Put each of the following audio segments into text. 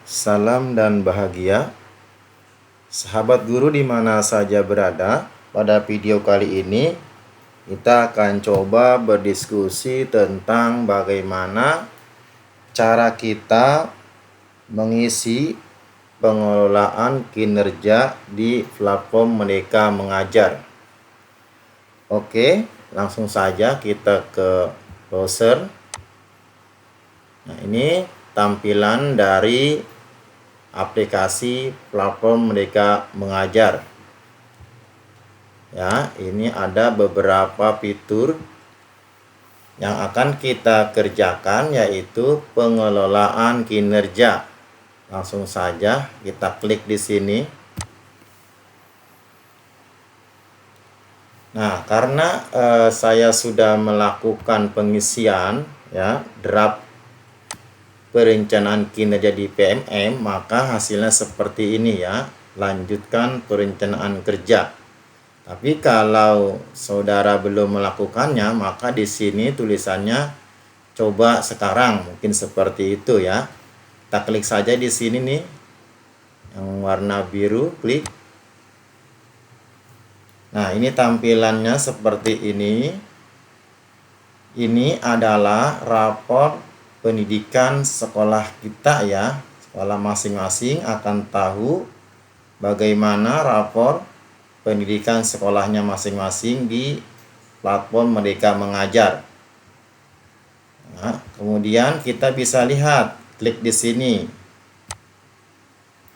Salam dan bahagia, sahabat guru di mana saja berada. Pada video kali ini kita akan coba berdiskusi tentang bagaimana cara kita mengisi pengelolaan kinerja di platform Merdeka Mengajar. Oke, langsung saja kita ke browser. Nah, ini tampilan dari aplikasi platform Merdeka Mengajar. Ya, ini ada beberapa fitur yang akan kita kerjakan, yaitu pengelolaan kinerja. Langsung saja kita klik di sini. Nah, karena saya sudah melakukan pengisian draft perencanaan kinerja di PMM, maka hasilnya seperti ini ya. Lanjutkan perencanaan kerja. Tapi kalau saudara belum melakukannya, maka di sini tulisannya coba sekarang, mungkin seperti itu ya. Kita klik saja di sini nih, yang warna biru, klik. Nah, ini tampilannya seperti ini. Ini adalah rapor pendidikan sekolah kita ya. Sekolah masing-masing akan tahu bagaimana rapor pendidikan sekolahnya masing-masing di platform Merdeka Mengajar. Nah, kemudian kita bisa lihat, klik di sini.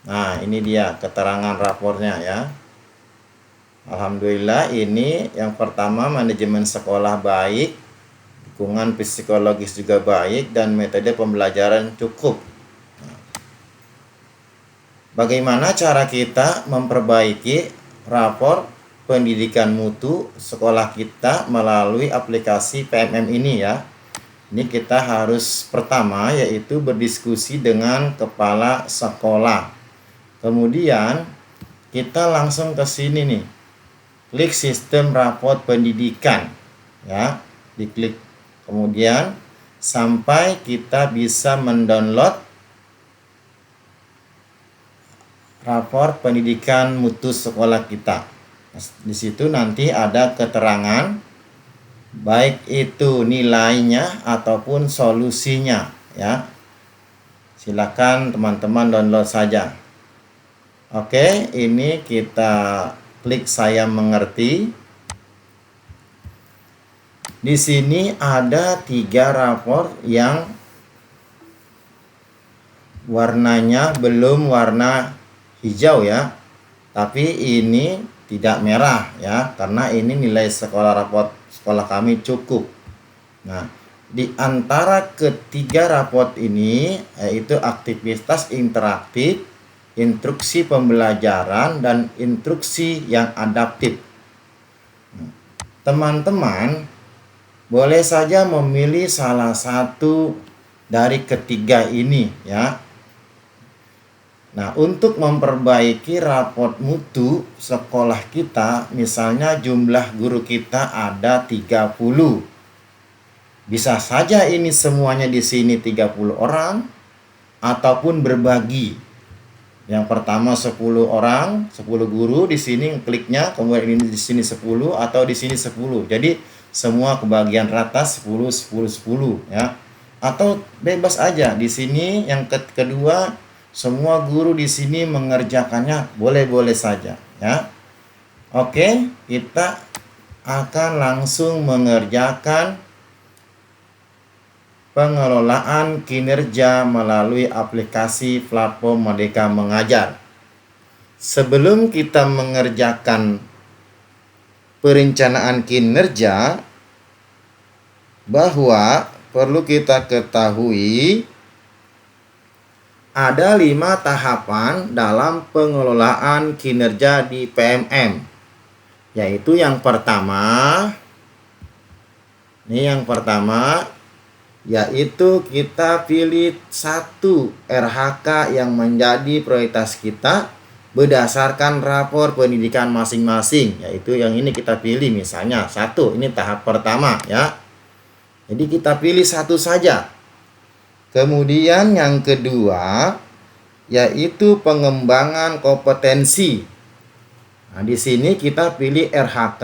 Nah, ini dia keterangan rapornya ya. Alhamdulillah, ini yang pertama, manajemen sekolah baik, dukungan psikologis juga baik, dan metode pembelajaran cukup. Bagaimana cara kita memperbaiki rapor pendidikan mutu sekolah kita melalui aplikasi PMM ini ya? Ini kita harus pertama yaitu berdiskusi dengan kepala sekolah. Kemudian kita langsung ke sini nih. Klik sistem rapor pendidikan ya, diklik. Kemudian sampai kita bisa mendownload rapor pendidikan mutu sekolah kita. Di situ nanti ada keterangan baik itu nilainya ataupun solusinya ya. Silakan teman-teman download saja. Oke, ini kita klik saya mengerti. Di sini ada 3 rapor yang warnanya belum warna hijau ya, tapi ini tidak merah ya, karena ini nilai rapor sekolah kami cukup. Nah, di antara ketiga rapor ini yaitu aktivitas interaktif, instruksi pembelajaran, dan instruksi yang adaptif. Teman-teman boleh saja memilih salah satu dari ketiga ini ya. Nah, untuk memperbaiki raport mutu sekolah kita, misalnya jumlah guru kita ada 30. Bisa saja ini semuanya di sini 30 orang ataupun berbagi. Yang pertama 10 orang, 10 guru di sini kliknya, kemudian ini di sini 10 atau di sini 10. Jadi semua kebagian rata 10 10 10 ya. Atau bebas aja di sini yang kedua semua guru di sini mengerjakannya, boleh-boleh saja ya. Oke, kita akan langsung mengerjakan pengelolaan kinerja melalui aplikasi platform Merdeka Mengajar. Sebelum kita mengerjakan perencanaan kinerja, bahwa perlu kita ketahui ada 5 tahapan dalam pengelolaan kinerja di PMM. Yaitu yang pertama, yaitu kita pilih satu RHK yang menjadi prioritas kita berdasarkan rapor pendidikan masing-masing, yaitu yang ini kita pilih. Misalnya 1, ini tahap pertama ya. Jadi kita pilih satu saja. Kemudian yang kedua, yaitu pengembangan kompetensi. Nah, di sini kita pilih RHK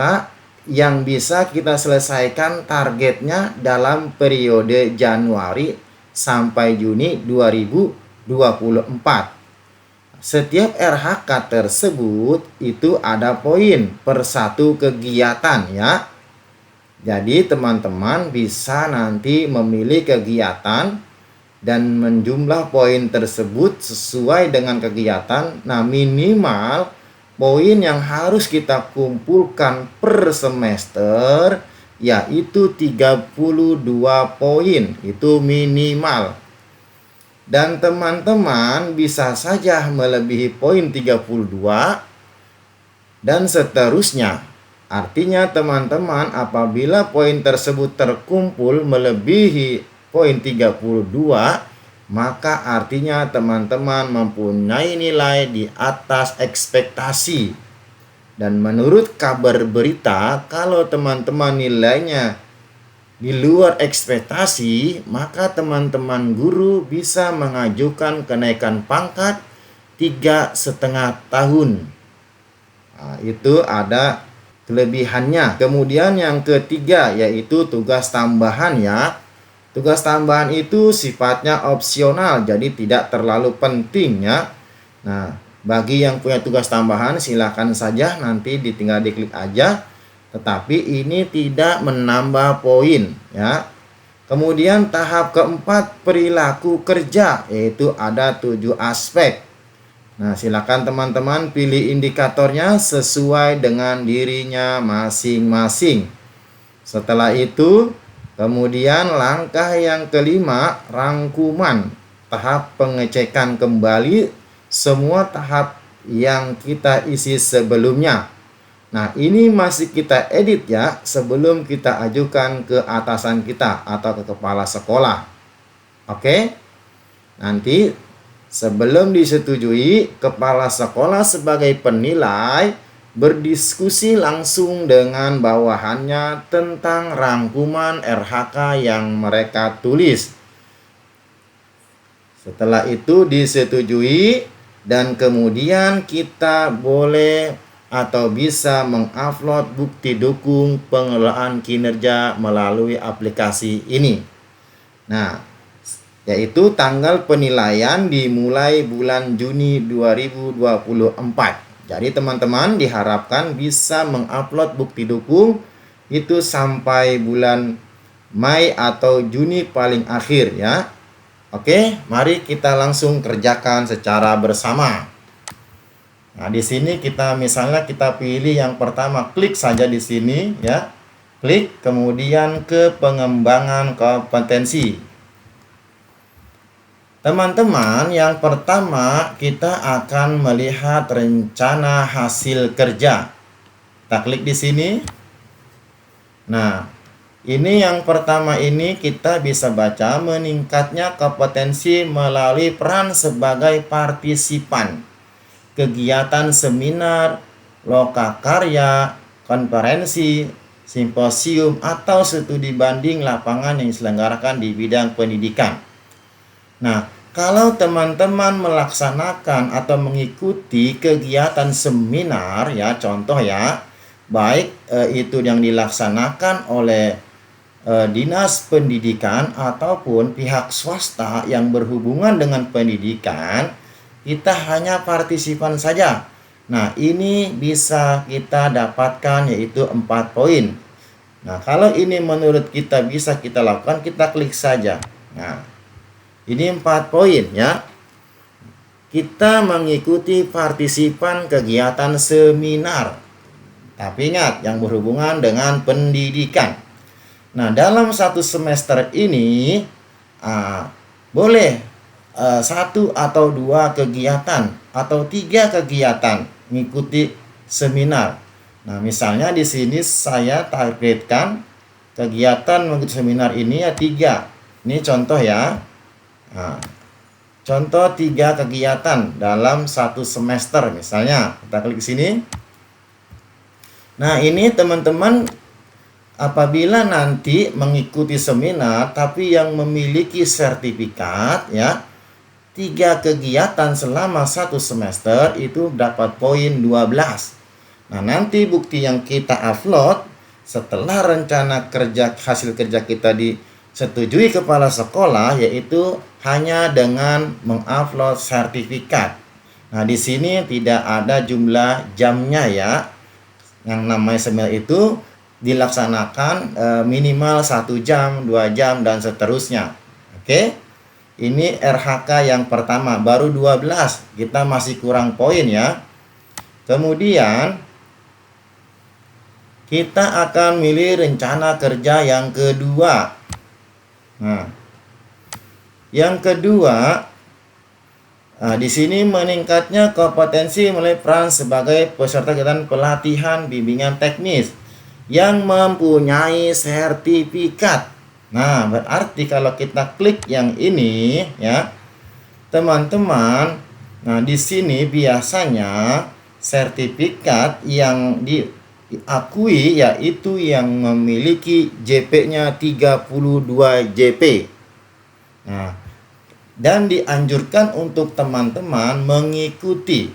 yang bisa kita selesaikan targetnya dalam periode Januari sampai Juni 2024. Setiap RHK tersebut itu ada poin per satu kegiatan ya. Jadi teman-teman bisa nanti memilih kegiatan dan menjumlah poin tersebut sesuai dengan kegiatan. Nah, minimal poin yang harus kita kumpulkan per semester yaitu 32 poin, itu minimal. Dan teman-teman bisa saja melebihi poin 32 dan seterusnya. Artinya teman-teman apabila poin tersebut terkumpul melebihi poin 32, maka artinya teman-teman mempunyai nilai di atas ekspektasi. Dan menurut kabar berita, kalau teman-teman nilainya di luar ekspektasi, maka teman-teman guru bisa mengajukan kenaikan pangkat 3,5 tahun. Nah, itu ada kelebihannya. Kemudian yang ketiga yaitu tugas tambahan ya. Tugas tambahan itu sifatnya opsional, jadi tidak terlalu penting ya. Nah, bagi yang punya tugas tambahan silakan saja nanti tinggal diklik aja. Tetapi ini tidak menambah poin ya. Kemudian tahap keempat perilaku kerja, yaitu ada 7 aspek. Nah, silakan teman-teman pilih indikatornya sesuai dengan dirinya masing-masing. Setelah itu, kemudian langkah yang kelima, rangkuman tahap pengecekan kembali semua tahap yang kita isi sebelumnya. Nah, ini masih kita edit ya sebelum kita ajukan ke atasan kita atau ke kepala sekolah. Oke? Nanti sebelum disetujui, kepala sekolah sebagai penilai berdiskusi langsung dengan bawahannya tentang rangkuman RHK yang mereka tulis. Setelah itu disetujui dan kemudian kita boleh atau bisa mengupload bukti dukung pengelolaan kinerja melalui aplikasi ini. Nah, yaitu tanggal penilaian dimulai bulan Juni 2024. Jadi teman-teman diharapkan bisa mengupload bukti dukung itu sampai bulan Mei atau Juni paling akhir ya. Oke, mari kita langsung kerjakan secara bersama. Nah, di sini misalnya kita pilih yang pertama, klik saja di sini ya. Klik kemudian ke pengembangan kompetensi. Teman-teman, yang pertama kita akan melihat rencana hasil kerja. Kita klik di sini. Nah, ini yang pertama ini kita bisa baca meningkatnya kompetensi melalui peran sebagai partisipan. Kegiatan seminar, lokakarya, konferensi, simposium, atau studi banding lapangan yang diselenggarakan di bidang pendidikan. Nah, kalau teman-teman melaksanakan atau mengikuti kegiatan seminar ya, contoh ya, baik itu yang dilaksanakan oleh dinas pendidikan ataupun pihak swasta yang berhubungan dengan pendidikan, kita hanya partisipan saja. Nah, ini bisa kita dapatkan yaitu 4 poin. Nah, kalau ini menurut kita bisa kita lakukan, kita klik saja. Nah, ini 4 poin ya. Kita mengikuti partisipan kegiatan seminar. Tapi ingat, yang berhubungan dengan pendidikan. Nah, dalam satu semester ini boleh 1 atau 2 kegiatan atau 3 kegiatan mengikuti seminar. Nah, misalnya di sini saya targetkan kegiatan mengikuti seminar ini ya 3. Ini contoh ya. Nah, contoh 3 kegiatan dalam 1 semester misalnya. Kita klik sini. Nah, ini teman-teman apabila nanti mengikuti seminar tapi yang memiliki sertifikat ya, 3 kegiatan selama 1 semester itu dapat poin 12. Nah, nanti bukti yang kita upload setelah rencana kerja hasil kerja kita disetujui kepala sekolah, yaitu hanya dengan mengupload sertifikat. Nah, di sini tidak ada jumlah jamnya ya. Yang namanya seminar itu dilaksanakan minimal 1 jam, 2 jam, dan seterusnya. Oke. Ini RHK yang pertama, baru 12. Kita masih kurang poin ya. Kemudian kita akan milih rencana kerja yang kedua. Nah, yang kedua, di sini meningkatnya kompetensi melalui peran sebagai peserta kegiatan pelatihan bimbingan teknis yang mempunyai sertifikat. Nah, berarti kalau kita klik yang ini ya, teman-teman, nah di sini biasanya sertifikat yang diakui yaitu yang memiliki JP-nya 32 JP. Nah, dan dianjurkan untuk teman-teman mengikuti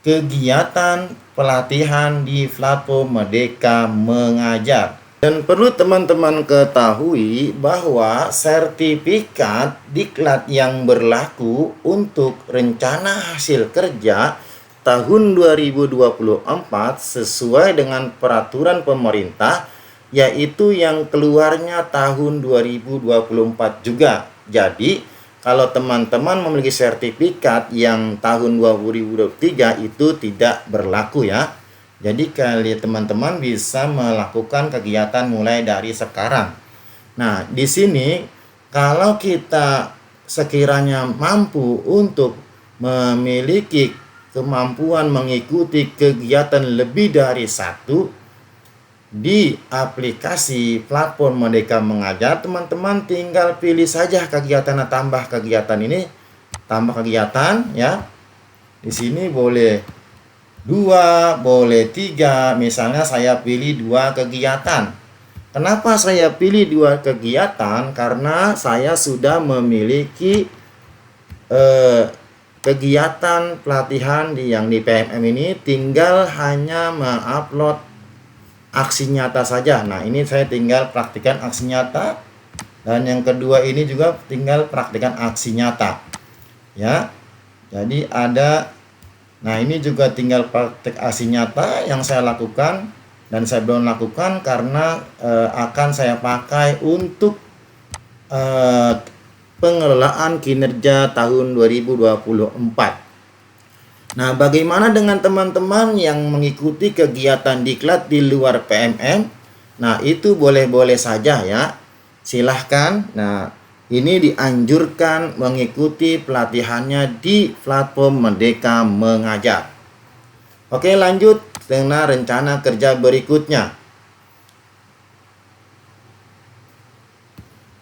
kegiatan pelatihan di platform Merdeka Mengajar. Dan perlu teman-teman ketahui bahwa sertifikat diklat yang berlaku untuk rencana hasil kerja tahun 2024 sesuai dengan peraturan pemerintah, yaitu yang keluarnya tahun 2024 juga. Jadi, kalau teman-teman memiliki sertifikat yang tahun 2023 itu tidak berlaku ya. Jadi teman-teman bisa melakukan kegiatan mulai dari sekarang. Nah, di sini kalau kita sekiranya mampu untuk memiliki kemampuan mengikuti kegiatan lebih dari 1 di aplikasi platform Merdeka Mengajar, teman-teman tinggal pilih saja kegiatan, tambah kegiatan ini, tambah kegiatan ya. Di sini boleh 2, boleh 3. Misalnya saya pilih 2 kegiatan. Kenapa saya pilih 2 kegiatan? Karena saya sudah memiliki kegiatan pelatihan yang di PMM ini, tinggal hanya mengupload aksi nyata saja. Nah, ini saya tinggal praktikkan aksi nyata, dan yang kedua ini juga tinggal praktikkan aksi nyata ya. Jadi nah ini juga tinggal praktik aksi nyata yang saya lakukan, dan saya belum lakukan karena akan saya pakai untuk pengelolaan kinerja tahun 2024. Nah, bagaimana dengan teman-teman yang mengikuti kegiatan diklat di luar PMM? Nah, itu boleh-boleh saja ya. Silahkan. Nah, ini dianjurkan mengikuti pelatihannya di platform Merdeka Mengajar. Oke, lanjut dengan rencana kerja berikutnya.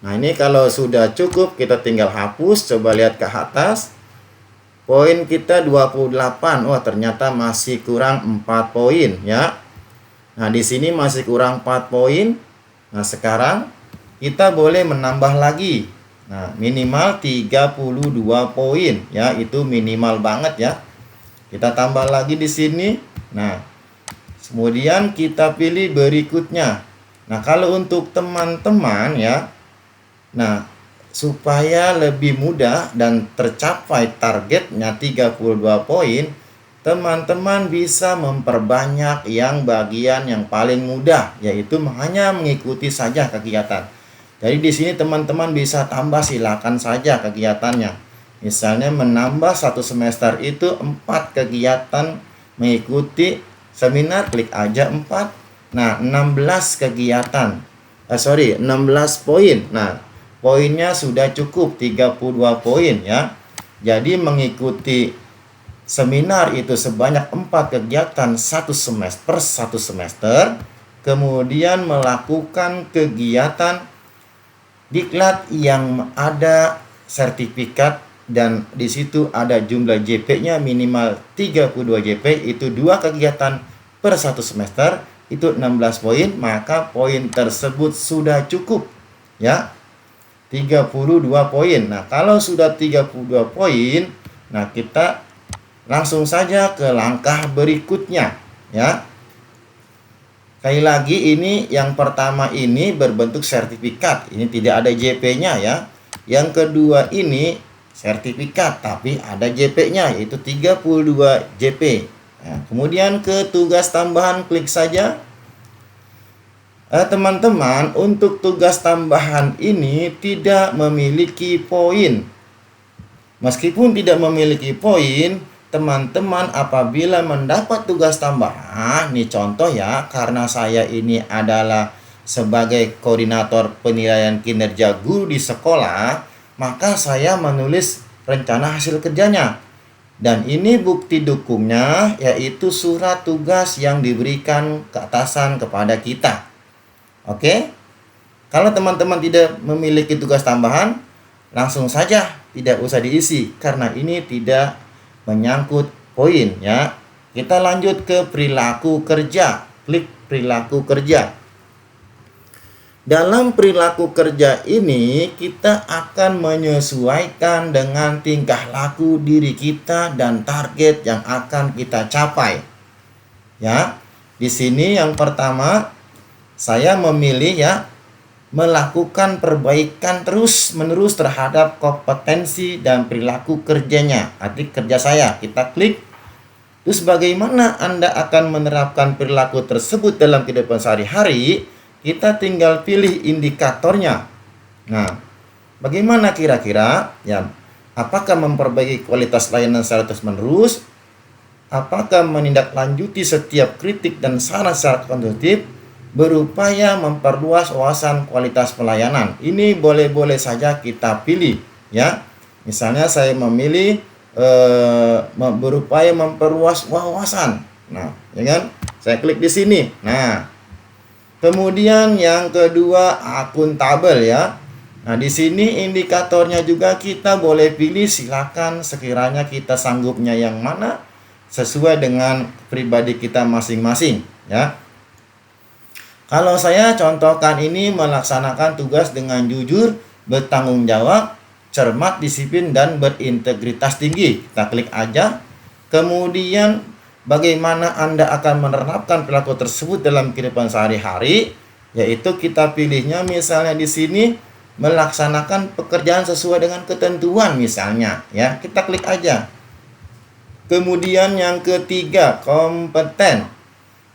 Nah, ini kalau sudah cukup kita tinggal hapus. Coba lihat ke atas. Poin kita 28. Wah, ternyata masih kurang 4 poin ya. Nah, di sini masih kurang 4 poin. Nah, sekarang kita boleh menambah lagi. Nah, minimal 32 poin ya, itu minimal banget ya. Kita tambah lagi di sini. Nah, kemudian kita pilih berikutnya. Nah, kalau untuk teman-teman ya, nah, supaya lebih mudah dan tercapai targetnya 32 poin, teman-teman bisa memperbanyak yang bagian yang paling mudah, yaitu hanya mengikuti saja kegiatan. Jadi di sini teman-teman bisa tambah, silakan saja kegiatannya. Misalnya menambah 1 semester itu 4 kegiatan mengikuti seminar, klik aja 4. Nah, 16 kegiatan. 16 poin. Nah, poinnya sudah cukup 32 poin ya. Jadi mengikuti seminar itu sebanyak 4 kegiatan 1 semester, kemudian melakukan kegiatan diklat yang ada sertifikat, dan di situ ada jumlah JP-nya minimal 32 JP, itu 2 kegiatan per 1 semester, itu 16 poin, maka poin tersebut sudah cukup ya. 32 poin. Nah, kalau sudah 32 poin, nah kita langsung saja ke langkah berikutnya ya. Sekali lagi, ini yang pertama ini berbentuk sertifikat. Ini tidak ada JP-nya ya. Yang kedua ini sertifikat tapi ada JP-nya, yaitu 32 JP. Nah, kemudian ke tugas tambahan, klik saja. Teman-teman, untuk tugas tambahan ini tidak memiliki poin. Meskipun tidak memiliki poin, teman-teman apabila mendapat tugas tambahan, nih contoh ya, karena saya ini adalah sebagai koordinator penilaian kinerja guru di sekolah, maka saya menulis rencana hasil kerjanya. Dan ini bukti dukungnya, yaitu surat tugas yang diberikan ke atasan kepada kita. Oke? Kalau teman-teman tidak memiliki tugas tambahan, langsung saja tidak usah diisi karena ini tidak menyangkut poin ya. Kita lanjut ke perilaku kerja. Klik perilaku kerja. Dalam perilaku kerja ini kita akan menyesuaikan dengan tingkah laku diri kita dan target yang akan kita capai. Ya. Di sini yang pertama saya memilih ya melakukan perbaikan terus-menerus terhadap kompetensi dan perilaku kerjanya, arti kerja saya. Kita klik. Terus bagaimana Anda akan menerapkan perilaku tersebut dalam kehidupan sehari-hari? Kita tinggal pilih indikatornya. Nah, bagaimana kira-kira? Ya, apakah memperbaiki kualitas layanan secara terus-menerus? Apakah menindaklanjuti setiap kritik dan saran secara konstruktif? Berupaya memperluas wawasan kualitas pelayanan. Ini boleh-boleh saja kita pilih ya. Misalnya saya memilih berupaya memperluas wawasan. Nah, ya kan? Saya klik di sini. Nah, kemudian yang kedua akuntabel ya. Nah, di sini indikatornya juga kita boleh pilih, silakan sekiranya kita sanggupnya yang mana sesuai dengan pribadi kita masing-masing ya. Kalau saya contohkan ini melaksanakan tugas dengan jujur, bertanggung jawab, cermat, disiplin, dan berintegritas tinggi. Kita klik aja. Kemudian bagaimana Anda akan menerapkan perilaku tersebut dalam kehidupan sehari-hari? Yaitu kita pilihnya misalnya di sini melaksanakan pekerjaan sesuai dengan ketentuan misalnya. Ya, kita klik aja. Kemudian yang ketiga, kompeten.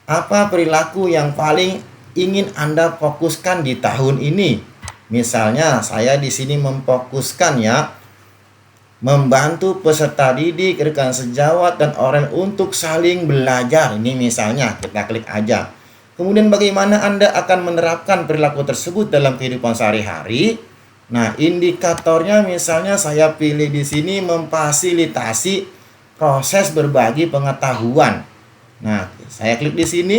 Apa perilaku yang paling ingin Anda fokuskan di tahun ini? Misalnya saya di sini memfokuskan ya membantu peserta didik, rekan sejawat dan orang untuk saling belajar. Ini misalnya kita klik aja. Kemudian bagaimana Anda akan menerapkan perilaku tersebut dalam kehidupan sehari-hari? Nah, indikatornya misalnya saya pilih di sini memfasilitasi proses berbagi pengetahuan. Nah, saya klik di sini.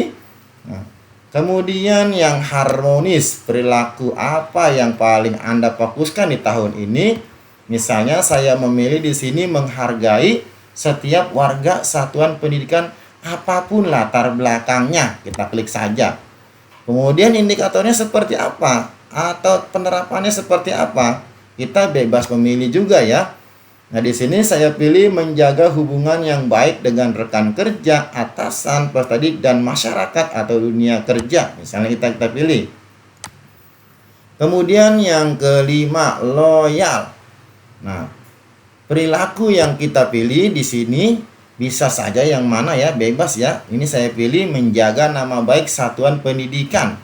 Nah, kemudian yang harmonis, perilaku apa yang paling Anda fokuskan di tahun ini? Misalnya saya memilih di sini menghargai setiap warga satuan pendidikan apapun latar belakangnya. Kita klik saja. Kemudian indikatornya seperti apa? Atau penerapannya seperti apa? Kita bebas memilih juga ya. Nah, di sini saya pilih menjaga hubungan yang baik dengan rekan kerja, atasan, peserta didik, dan masyarakat atau dunia kerja. Misalnya kita pilih. Kemudian yang kelima, loyal. Nah, perilaku yang kita pilih di sini bisa saja yang mana ya, bebas ya. Ini saya pilih menjaga nama baik satuan pendidikan.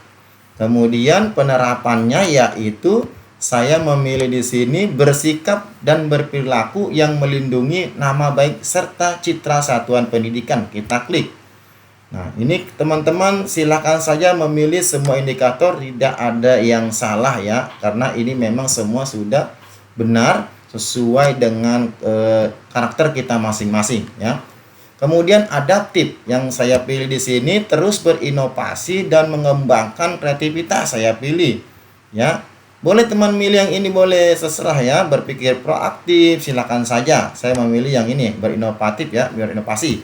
Kemudian penerapannya yaitu saya memilih di sini bersikap dan berperilaku yang melindungi nama baik serta citra satuan pendidikan. Kita klik. Nah, ini teman-teman silakan saja memilih semua indikator, tidak ada yang salah ya, karena ini memang semua sudah benar sesuai dengan karakter kita masing-masing ya. Kemudian adaptif yang saya pilih di sini terus berinovasi dan mengembangkan kreativitas saya pilih ya. Boleh teman milih yang ini, boleh terserah ya, berpikir proaktif silakan saja. Saya memilih yang ini, berinovatif ya, berinovasi.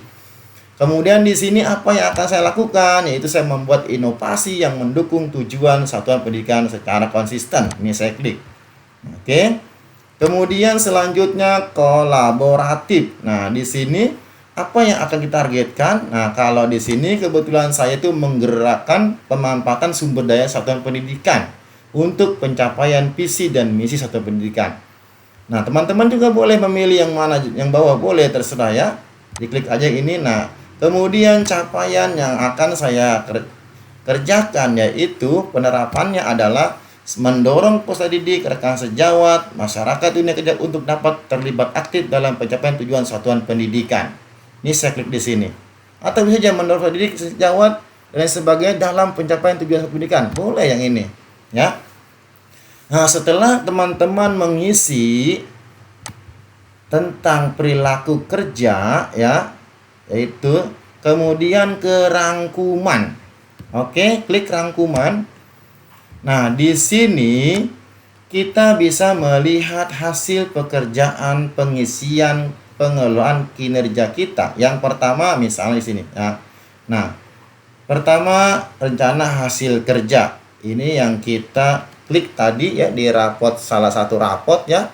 Kemudian di sini apa yang akan saya lakukan, yaitu saya membuat inovasi yang mendukung tujuan satuan pendidikan secara konsisten. Ini saya klik. Oke. Kemudian selanjutnya kolaboratif. Nah, di sini apa yang akan kita targetkan? Nah, kalau di sini kebetulan saya itu menggerakkan pemanfaatan sumber daya satuan pendidikan untuk pencapaian visi dan misi satuan pendidikan. Nah, teman-teman juga boleh memilih yang mana, yang bawah boleh, terserah ya. Diklik aja ini. Nah, kemudian capaian yang akan saya kerjakan yaitu penerapannya adalah mendorong peserta didik, rekan sejawat, masyarakat dunia kerja untuk dapat terlibat aktif dalam pencapaian tujuan satuan pendidikan. Ini saya klik di sini. Atau bisa saja mendorong peserta didik, sejawat dan sebagainya dalam pencapaian tujuan satuan pendidikan. Boleh yang ini, ya. Nah, setelah teman-teman mengisi tentang perilaku kerja, ya, yaitu kemudian ke rangkuman. Oke, klik rangkuman. Nah, di sini kita bisa melihat hasil pekerjaan pengisian pengelolaan kinerja kita. Yang pertama misalnya di sini ya. Nah, pertama rencana hasil kerja. Ini yang kita klik tadi ya di rapot, salah satu rapot ya.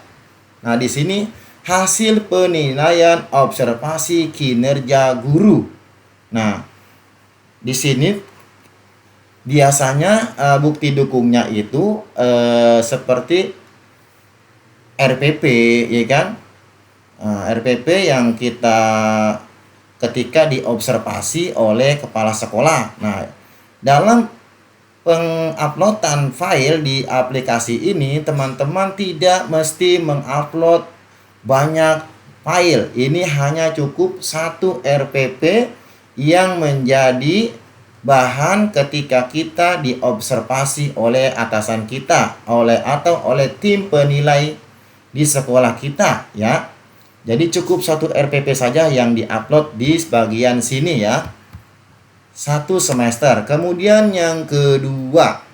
Nah, di sini hasil penilaian observasi kinerja guru. Nah, di sini biasanya bukti dukungnya itu seperti RPP, ya kan? RPP yang kita ketika diobservasi oleh kepala sekolah. Nah, dalam penguploadan file di aplikasi ini, teman-teman tidak mesti mengupload banyak file. Ini hanya cukup satu RPP yang menjadi bahan ketika kita diobservasi oleh atasan kita, oleh tim penilai di sekolah kita ya. Jadi cukup satu RPP saja yang diupload di bagian sini ya. Satu semester. Kemudian yang kedua.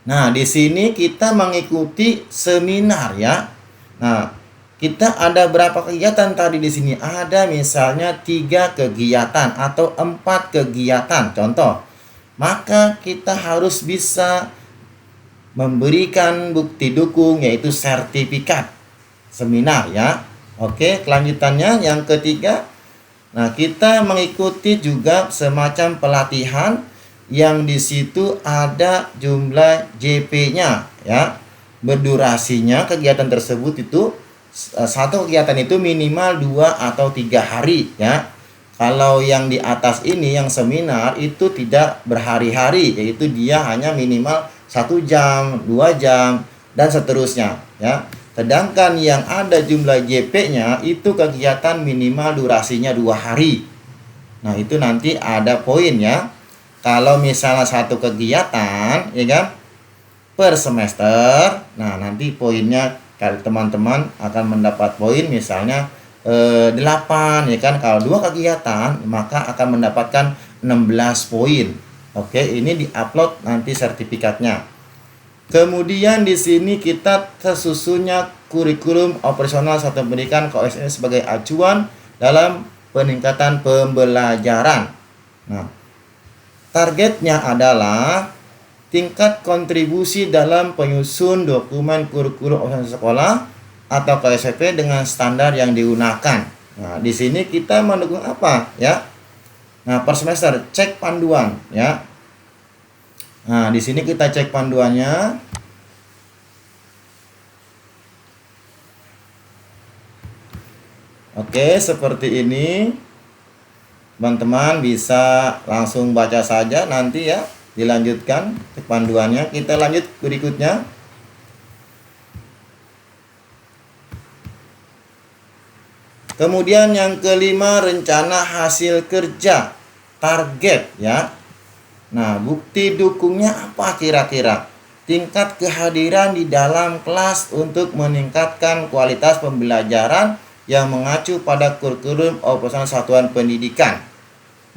Nah, di sini kita mengikuti seminar ya. Nah, kita ada berapa kegiatan tadi di sini? Ada misalnya 3 kegiatan atau 4 kegiatan contoh. Maka kita harus bisa memberikan bukti dukung yaitu sertifikat seminar ya. Oke, kelanjutannya yang ketiga. Nah, kita mengikuti juga semacam pelatihan yang di situ ada jumlah JP-nya ya. Berdurasinya kegiatan tersebut itu satu kegiatan itu minimal 2 atau 3 hari ya. Kalau yang di atas ini yang seminar itu tidak berhari-hari, yaitu dia hanya minimal 1 jam, 2 jam dan seterusnya ya. Sedangkan yang ada jumlah JP-nya itu kegiatan minimal durasinya 2 hari. Nah, itu nanti ada poin ya. Kalau misalnya satu kegiatan ya kan per semester, nah nanti poinnya kalau teman-teman akan mendapat poin misalnya 8 ya kan. Kalau 2 kegiatan maka akan mendapatkan 16 poin. Oke, ini diupload nanti sertifikatnya. Kemudian di sini kita tersusunnya kurikulum operasional satuan pendidikan KOSN sebagai acuan dalam peningkatan pembelajaran. Nah, targetnya adalah tingkat kontribusi dalam penyusun dokumen kurikulum operasional sekolah atau KSP dengan standar yang digunakan. Nah, di sini kita mendukung apa ya? Nah, per semester cek panduan ya. Nah, di sini kita cek panduannya. Oke, seperti ini. Teman-teman bisa langsung baca saja nanti ya. Dilanjutkan cek panduannya. Kita lanjut berikutnya. Kemudian yang kelima, rencana hasil kerja, target ya. Nah, bukti dukungnya apa kira-kira? Tingkat kehadiran di dalam kelas untuk meningkatkan kualitas pembelajaran yang mengacu pada kurikulum operasional satuan pendidikan.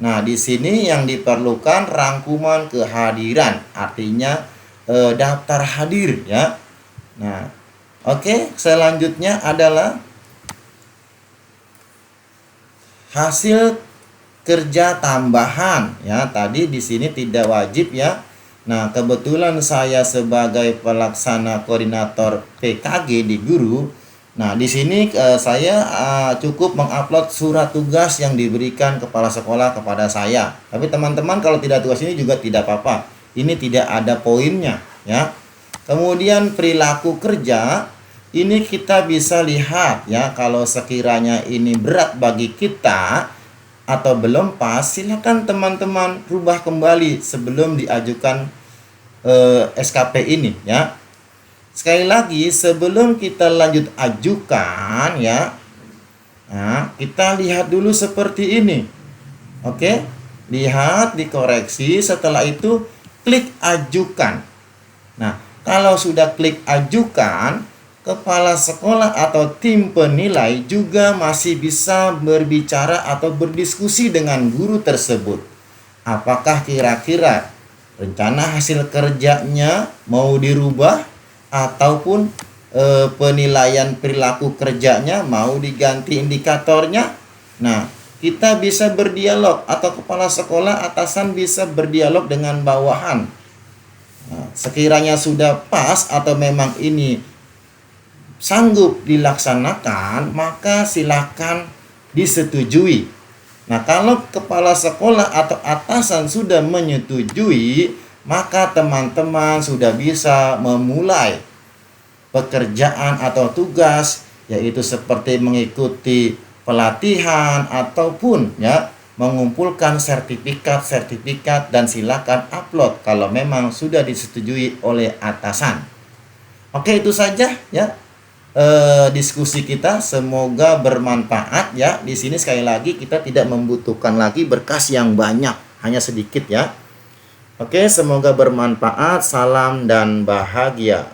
Nah, di sini yang diperlukan rangkuman kehadiran, artinya daftar hadir ya. Nah, oke, selanjutnya adalah hasil kerja tambahan ya. Tadi di sini tidak wajib ya. Nah, kebetulan saya sebagai pelaksana koordinator PKG di guru. Nah, di sini saya cukup mengupload surat tugas yang diberikan kepala sekolah kepada saya. Tapi teman-teman kalau tidak tugas ini juga tidak apa-apa. Ini tidak ada poinnya, ya. Kemudian perilaku kerja, ini kita bisa lihat ya, kalau sekiranya ini berat bagi kita atau belum pas, silakan teman-teman rubah kembali sebelum diajukan SKP ini ya. Sekali lagi sebelum kita lanjut ajukan ya, nah, kita lihat dulu seperti ini. Oke, lihat, dikoreksi, setelah itu klik ajukan. Nah, kalau sudah klik ajukan, kepala sekolah atau tim penilai juga masih bisa berbicara atau berdiskusi dengan guru tersebut. Apakah kira-kira rencana hasil kerjanya mau dirubah ataupun penilaian perilaku kerjanya mau diganti indikatornya. Nah, kita bisa berdialog atau kepala sekolah atasan bisa berdialog dengan bawahan. Nah, sekiranya sudah pas atau memang ini sanggup dilaksanakan, maka silakan disetujui. Nah, kalau kepala sekolah atau atasan sudah menyetujui, maka teman-teman sudah bisa memulai pekerjaan atau tugas, yaitu seperti mengikuti pelatihan ataupun ya mengumpulkan sertifikat dan silakan upload kalau memang sudah disetujui oleh atasan. Oke, itu saja ya diskusi kita, semoga bermanfaat ya. Di sini sekali lagi kita tidak membutuhkan lagi berkas yang banyak, hanya sedikit ya. Oke, semoga bermanfaat. Salam dan bahagia.